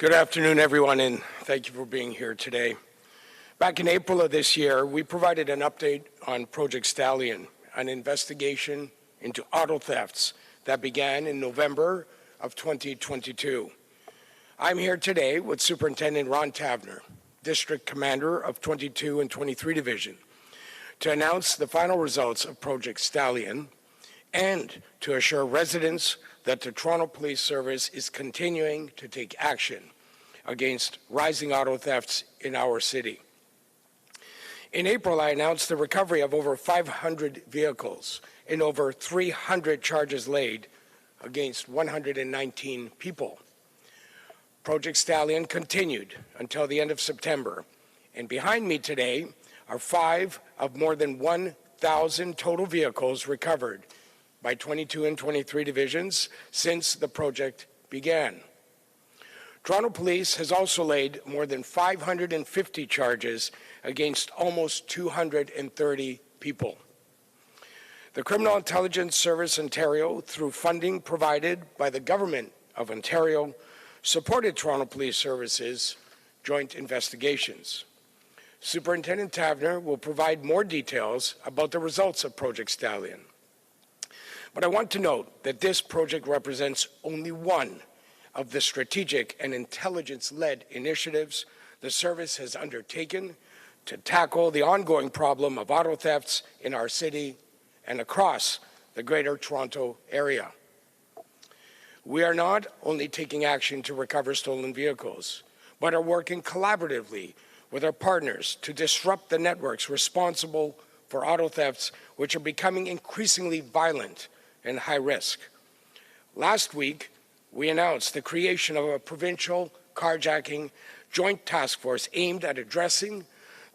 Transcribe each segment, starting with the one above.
Good afternoon, everyone, and thank you for being here today. Back in April of this year, we provided an update on Project Stallion, an investigation into auto thefts that began in November of 2022. I'm here today with Superintendent Ron Taverner, District Commander of 22 and 23 Division, to announce the final results of Project Stallion and to assure residents that the Toronto Police Service is continuing to take action against rising auto thefts in our city. In April, I announced the recovery of over 500 vehicles and over 300 charges laid against 119 people. Project Stallion continued until the end of September, and behind me today are 5 of more than 1,000 total vehicles recovered by 22 and 23 divisions since the project began. Toronto Police has also laid more than 550 charges against almost 230 people. The Criminal Intelligence Service Ontario, through funding provided by the Government of Ontario, supported Toronto Police Services' joint investigations. Superintendent Taverner will provide more details about the results of Project Stallion. But I want to note that this project represents only one of the strategic and intelligence-led initiatives the service has undertaken to tackle the ongoing problem of auto thefts in our city and across the Greater Toronto Area. We are not only taking action to recover stolen vehicles, but are working collaboratively with our partners to disrupt the networks responsible for auto thefts, which are becoming increasingly violent and high risk. Last week, we announced the creation of a provincial carjacking joint task force aimed at addressing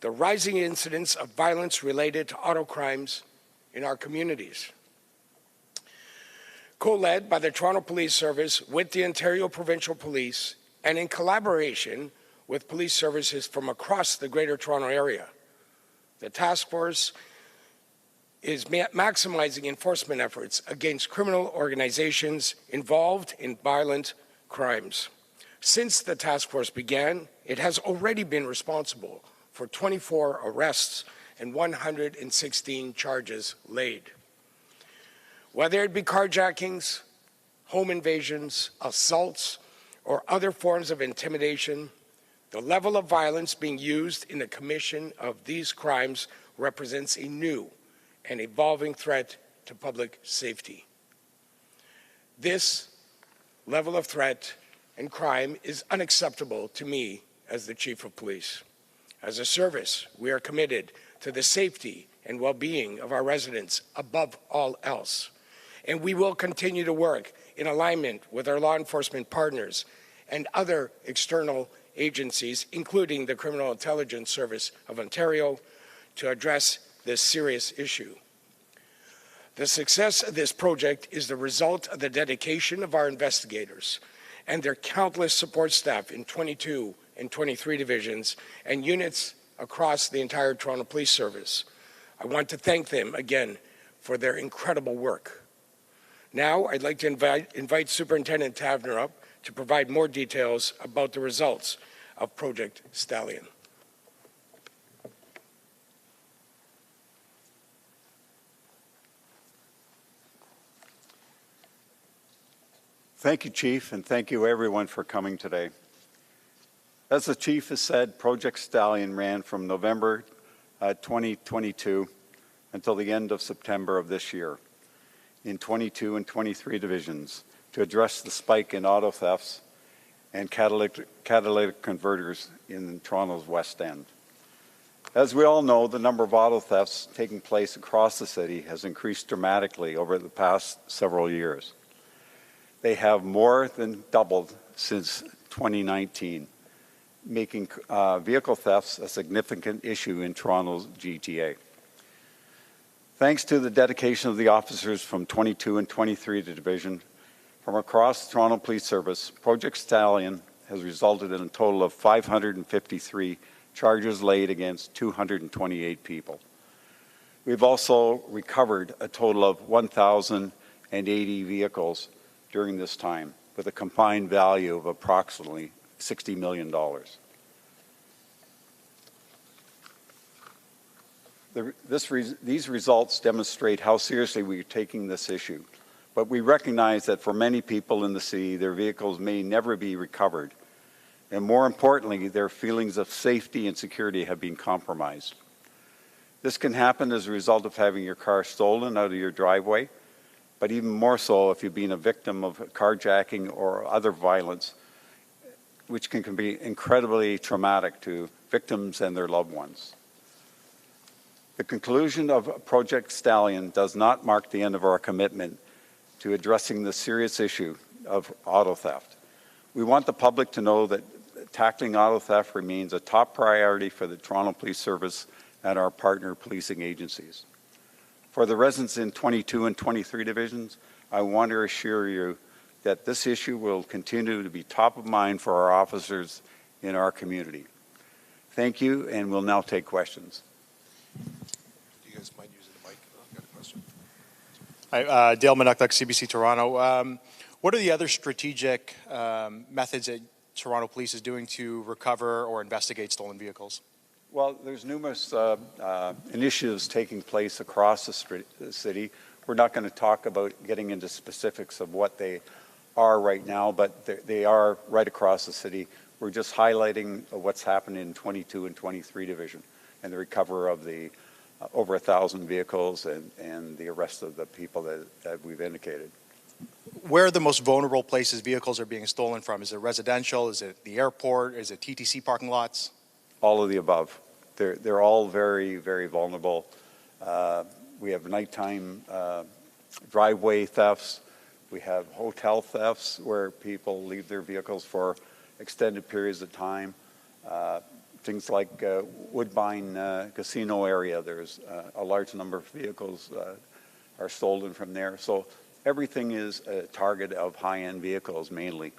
the rising incidence of violence related to auto crimes in our communities. Co-led by the Toronto Police Service with the Ontario Provincial Police and in collaboration with police services from across the Greater Toronto Area, the task force is maximizing enforcement efforts against criminal organizations involved in violent crimes. Since the task force began, it has already been responsible for 24 arrests and 116 charges laid. Whether it be carjackings, home invasions, assaults, or other forms of intimidation, the level of violence being used in the commission of these crimes represents a new and evolving threat to public safety. This level of threat and crime is unacceptable to me as the Chief of Police. As a service, we are committed to the safety and well-being of our residents above all else, and we will continue to work in alignment with our law enforcement partners and other external agencies, including the Criminal Intelligence Service of Ontario, to address this serious issue. The success of this project is the result of the dedication of our investigators and their countless support staff in 22 and 23 divisions and units across the entire Toronto Police Service. I want to thank them again for their incredible work. Now, I'd like to invite Superintendent Taverner up to provide more details about the results of Project Stallion. Thank you, Chief, and thank you everyone for coming today. As the Chief has said, Project Stallion ran from November 2022 until the end of September of this year in 22 and 23 divisions to address the spike in auto thefts and catalytic converters in Toronto's West End. As we all know, the number of auto thefts taking place across the city has increased dramatically over the past several years. They have more than doubled since 2019, making vehicle thefts a significant issue in Toronto's GTA. Thanks to the dedication of the officers from 22 and 23 Division from across the Toronto Police Service, Project Stallion has resulted in a total of 553 charges laid against 228 people. We've also recovered a total of 1,080 vehicles during this time, with a combined value of approximately $60 million. These results demonstrate how seriously we are taking this issue, but we recognize that for many people in the city, their vehicles may never be recovered, and more importantly, their feelings of safety and security have been compromised. This can happen as a result of having your car stolen out of your driveway, but even more so if you've been a victim of carjacking or other violence, which can be incredibly traumatic to victims and their loved ones. The conclusion of Project Stallion does not mark the end of our commitment to addressing the serious issue of auto theft. We want the public to know that tackling auto theft remains a top priority for the Toronto Police Service and our partner policing agencies. For the residents in 22 and 23 divisions, I want to assure you that this issue will continue to be top of mind for our officers in our community. Thank you, and we'll now take questions. Do you guys mind using the mic? I've got a question. Hi, Dale Manuktuk, CBC Toronto. What are the other strategic methods that Toronto Police is doing to recover or investigate stolen vehicles? Well, there's numerous initiatives taking place across the city. We're not going to talk about getting into specifics of what they are right now, but they are right across the city. We're just highlighting what's happened in 22 and 23 division and the recovery of the over 1,000 vehicles and the arrest of the people that we've indicated. Where are the most vulnerable places vehicles are being stolen from? Is it residential? Is it the airport? Is it TTC parking lots? All of the above. They're all very, very vulnerable. We have nighttime driveway thefts. We have hotel thefts where people leave their vehicles for extended periods of time. Things like Woodbine Casino area, there's a large number of vehicles are stolen from there. So everything is a target of high-end vehicles mainly.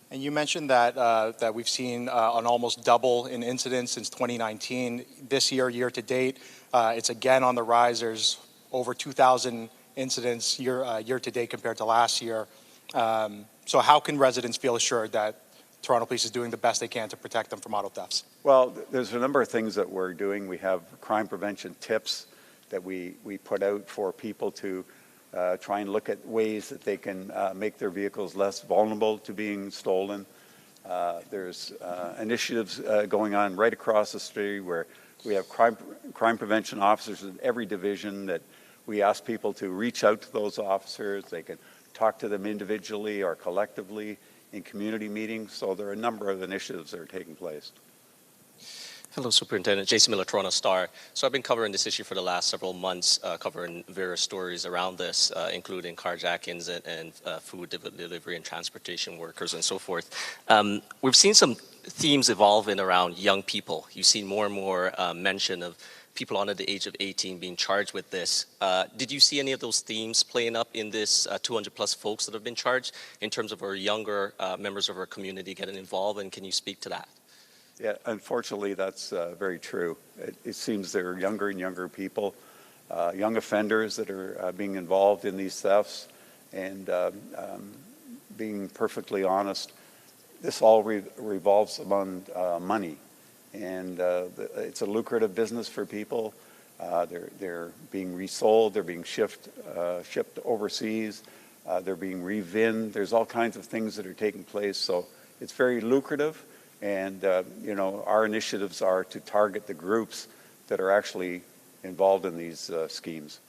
And you mentioned that we've seen an almost double in incidents since 2019. This year, year to date, it's again on the rise. There's over 2,000 incidents year to date compared to last year. So how can residents feel assured that Toronto Police is doing the best they can to protect them from auto thefts? Well, there's a number of things that we're doing. We have crime prevention tips that we put out for people to try and look at ways that they can make their vehicles less vulnerable to being stolen. There's initiatives going on right across the city where we have crime prevention officers in every division that we ask people to reach out to those officers. They can talk to them individually or collectively in community meetings. So there are a number of initiatives that are taking place. Hello, Superintendent. Jason Miller, Toronto Star. So I've been covering this issue for the last several months, covering various stories around this, including carjackings and food delivery and transportation workers and so forth. We've seen some themes evolving around young people. You've seen more and more mention of people under the age of 18 being charged with this. Did you see any of those themes playing up in this 200 plus folks that have been charged in terms of our younger members of our community getting involved, and can you speak to that? Yeah, unfortunately, that's very true. It seems there are younger and younger people, young offenders that are being involved in these thefts. And being perfectly honest, this all revolves around money. And it's a lucrative business for people. They're being resold, they're being shipped overseas, they're being revinned. There's all kinds of things that are taking place. So it's very lucrative. And, our initiatives are to target the groups that are actually involved in these schemes.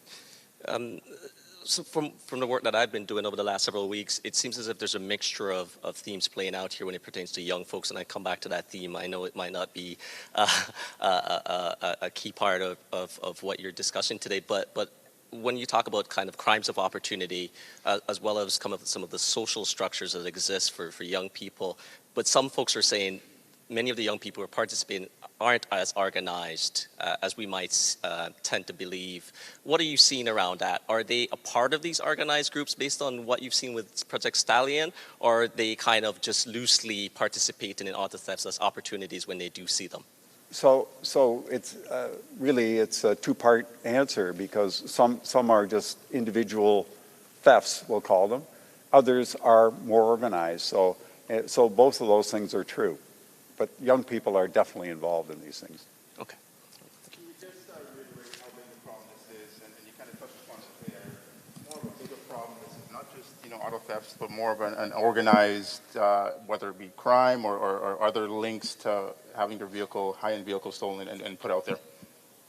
So from the work that I've been doing over the last several weeks, it seems as if there's a mixture of themes playing out here when it pertains to young folks. And I come back to that theme. I know it might not be a key part of what you're discussing today, but when you talk about kind of crimes of opportunity, as well as some of the social structures that exist for young people, but some folks are saying many of the young people who are participating aren't as organized as we might tend to believe. What are you seeing around that? Are they a part of these organized groups based on what you've seen with Project Stallion, or are they kind of just loosely participating in auto thefts as opportunities when they do see them? So it's really it's a two-part answer, because some are just individual thefts, we'll call them. Others are more organized. So So both of those things are true. But young people are definitely involved in these things. Okay. Can you just reiterate how big the problem this is? And you kind of touched upon it there. More of a bigger problem. This is not just, auto thefts, but more of an organized, whether it be crime or other links to having your vehicle, high-end vehicle stolen and put out there.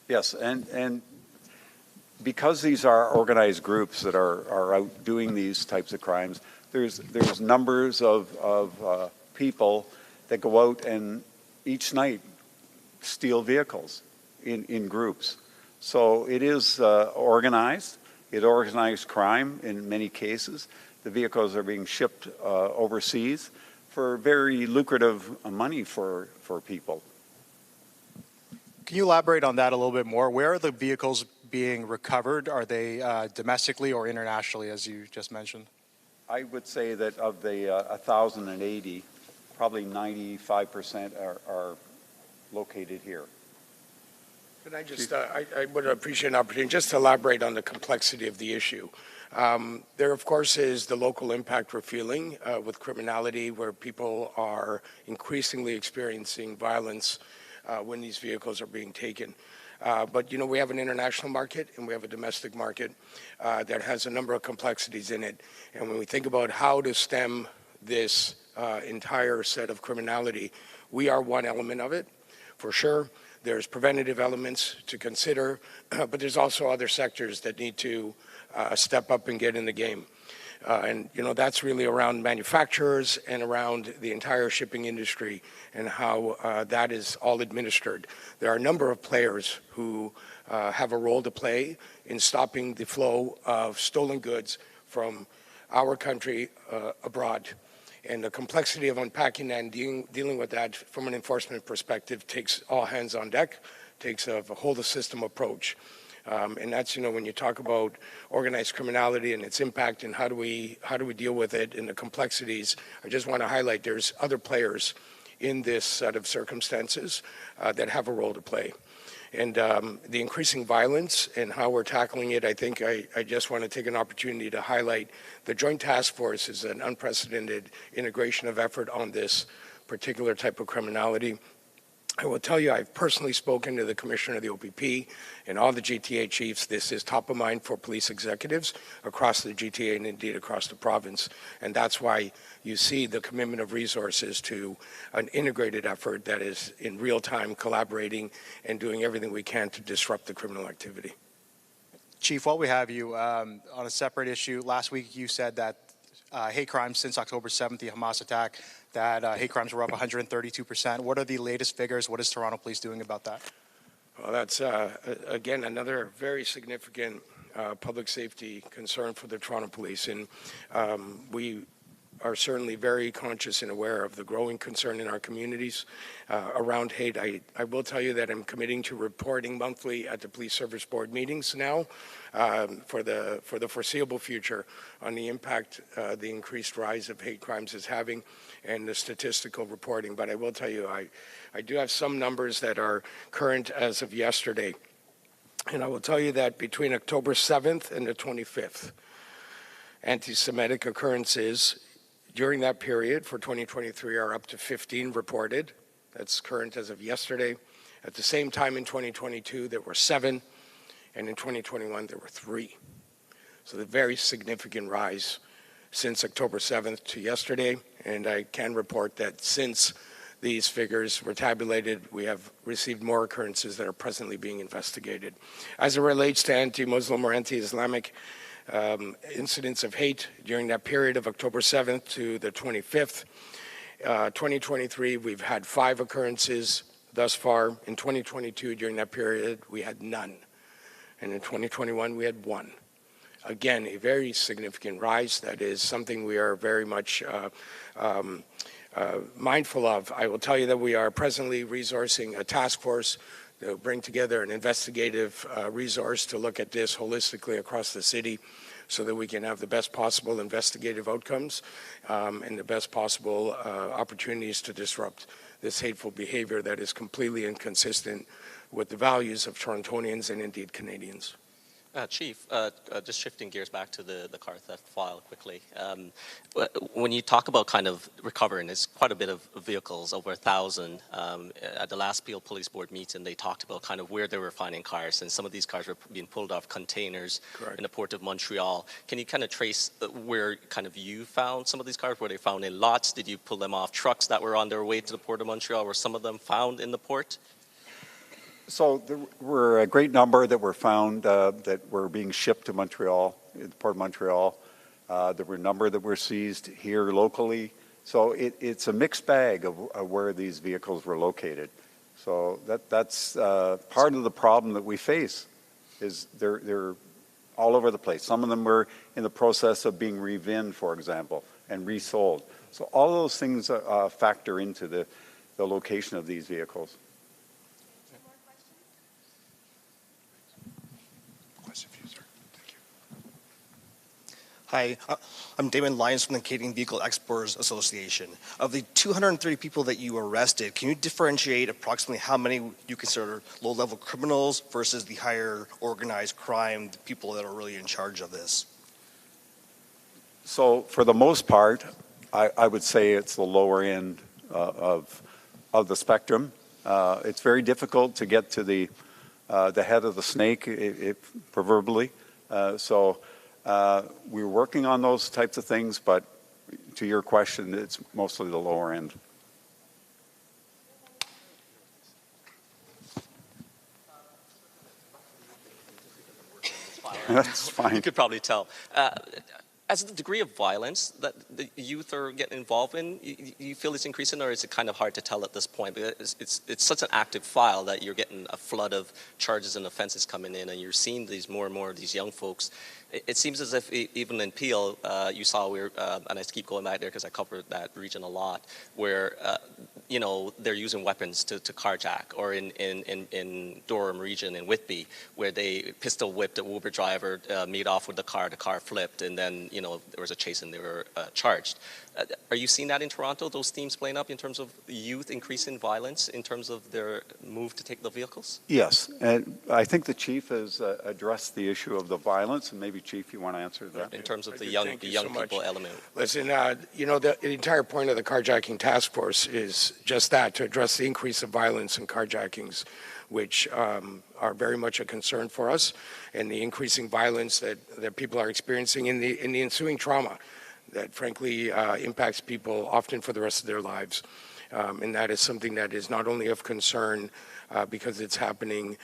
Yes, and because these are organized groups that are out doing these types of crimes, there's numbers of people that go out and each night steal vehicles in groups. So it is organized. It organized crime in many cases. The vehicles are being shipped overseas for very lucrative money for people. Can you elaborate on that a little bit more? Where are the vehicles being recovered? Are they domestically or internationally, as you just mentioned? I would say that of the 1,080, probably 95% are located here. Can I just, I would appreciate an opportunity just to elaborate on the complexity of the issue. There, of course, is the local impact we're feeling with criminality, where people are increasingly experiencing violence when these vehicles are being taken. But, we have an international market and we have a domestic market that has a number of complexities in it. And when we think about how to stem this entire set of criminality, we are one element of it, for sure. There's preventative elements to consider, but there's also other sectors that need to step up and get in the game. And that's really around manufacturers and around the entire shipping industry and how that is all administered. There are a number of players who have a role to play in stopping the flow of stolen goods from our country abroad. And the complexity of unpacking that and dealing with that from an enforcement perspective takes all hands on deck, takes a whole system approach. And that's, when you talk about organized criminality and its impact and how do we deal with it and the complexities, I just want to highlight there's other players in this set of circumstances that have a role to play. And the increasing violence and how we're tackling it, I think I just want to take an opportunity to highlight the Joint Task Force is an unprecedented integration of effort on this particular type of criminality. I will tell you, I've personally spoken to the commissioner of the OPP and all the GTA chiefs. This is top of mind for police executives across the GTA and indeed across the province. And that's why you see the commitment of resources to an integrated effort that is in real time collaborating and doing everything we can to disrupt the criminal activity. Chief, while we have you, on a separate issue, last week you said that hate crimes since October 7th, the Hamas attack, that hate crimes were up 132%. What are the latest figures? What is Toronto Police doing about that? Well, that's, again, another very significant public safety concern for the Toronto Police. And we are certainly very conscious and aware of the growing concern in our communities around hate. I will tell you that I'm committing to reporting monthly at the Police Service Board meetings now for the foreseeable future on the impact the increased rise of hate crimes is having and the statistical reporting. But I will tell you, I do have some numbers that are current as of yesterday. And I will tell you that between October 7th and the 25th, anti-Semitic occurrences during that period for 2023 are up to 15 reported. That's current as of yesterday. At the same time in 2022, there were 7, and in 2021, there were 3. So the very significant rise since October 7th to yesterday, and I can report that since these figures were tabulated, we have received more occurrences that are presently being investigated. As it relates to anti-Muslim or anti-Islamic incidents of hate during that period of October 7th to the 25th, 2023, we've had 5 occurrences thus far. In 2022, during that period, we had none. And in 2021, we had 1. Again, a very significant rise. That is something we are very much mindful of. I will tell you that we are presently resourcing a task force to bring together an investigative resource to look at this holistically across the city so that we can have the best possible investigative outcomes and the best possible opportunities to disrupt this hateful behavior that is completely inconsistent with the values of Torontonians and indeed Canadians. Chief, just shifting gears back to the car theft file quickly. When you talk about kind of recovering, it's quite a bit of vehicles, over 1,000. At the last Peel Police Board meeting, they talked about kind of where they were finding cars, and some of these cars were being pulled off containers in the port of Montreal. Can you kind of trace where kind of you found some of these cars? Were they found in lots? Did you pull them off trucks that were on their way to the port of Montreal? Were some of them found in the port? So there were a great number that were found that were being shipped to Montreal, the Port of Montreal. There were a number that were seized here locally. So it's a mixed bag of where these vehicles were located. So that's part of the problem that we face is they're all over the place. Some of them were in the process of being revinned, for example, and resold. So all those things factor into the location of these vehicles. Question for you, sir. Thank you. Hi, I'm Damon Lyons from the Canadian Vehicle Exporters Association. Of the 230 people that you arrested, can you differentiate approximately how many you consider low-level criminals versus the higher organized crime, the people that are really in charge of this? So for the most part, I would say it's the lower end of the spectrum. It's very difficult to get to the head of the snake, proverbially. So we're working on those types of things, but to your question, it's mostly the lower end. That's fine. You could probably tell. As the degree of violence that the youth are getting involved in, you feel it's increasing, or is it kind of hard to tell at this point? Because it's such an active file that you're getting a flood of charges and offenses coming in, and you're seeing these more and more of these young folks. It seems as if even in Peel, you saw and I keep going back there because I covered that region a lot, where they're using weapons to carjack, or in Durham region in Whitby, where they pistol whipped a Uber driver, made off with the car flipped, and then there was a chase and they were charged. Are you seeing that in Toronto, those themes playing up in terms of youth increasing violence, in terms of their move to take the vehicles? Yes, and I think the chief has addressed the issue of the violence, and maybe, Chief, you want to answer that? In terms of the Thank you young so much. people element. Listen, the entire point of the carjacking task force is just that, to address the increase of violence and carjackings, which are very much a concern for us, and the increasing violence that people are experiencing in the ensuing trauma that frankly impacts people often for the rest of their lives. And that is something that is not only of concern because it's happening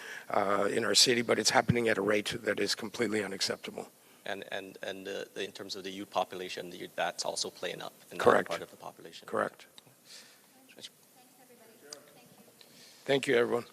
in our city, but it's happening at a rate that is completely unacceptable. And in terms of the youth population, that's also playing up in that Correct. part of the population. Correct. Thank you, everyone.